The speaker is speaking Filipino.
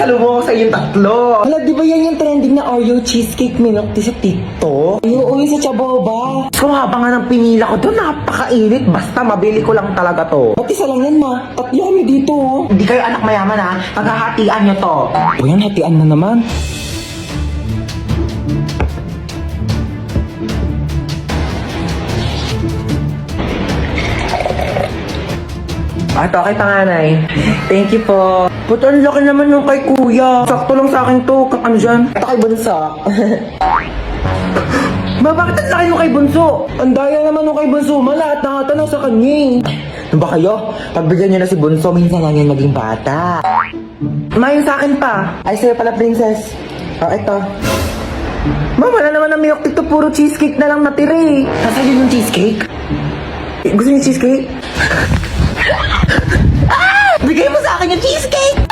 Pasalubong ko sa inyong tatlo. Hala, di ba yan yung trending na Oreo cheesecake milk tea sa TikTok? Ay, oo, yung sa Chaboba. So haba nga ng pinila ko doon, napakainit. Basta mabili ko lang talaga to. Ba't isa lang yan, ma? Tatlo kami dito, oh. Hindi kayo anak mayaman ha, paghahatian nyo to. O yan, hatian na naman. Ito, kay panganay. Thank you po. Puto, ang laki naman nung kay kuya. Sakto lang sa akin to. Ano dyan? Ito kay Bunso. Ma, bakit ang laki nung kay bunso? Ang daya naman nung kay Bunso, ma. Lahat nakatanaw sa kanya, eh. Ano ba kayo? Pagbigyan nyo na si bunso, minsan lang yan naging bata. Ma, yung sa akin pa. Ay, sa'yo pala, princess. O, ito. Ma, wala naman ng milk dito. Puro cheesecake na lang natira eh. Nasaan yun yung cheesecake? Gusto niyo cheesecake? Bigay mo sa akin yung cheesecake!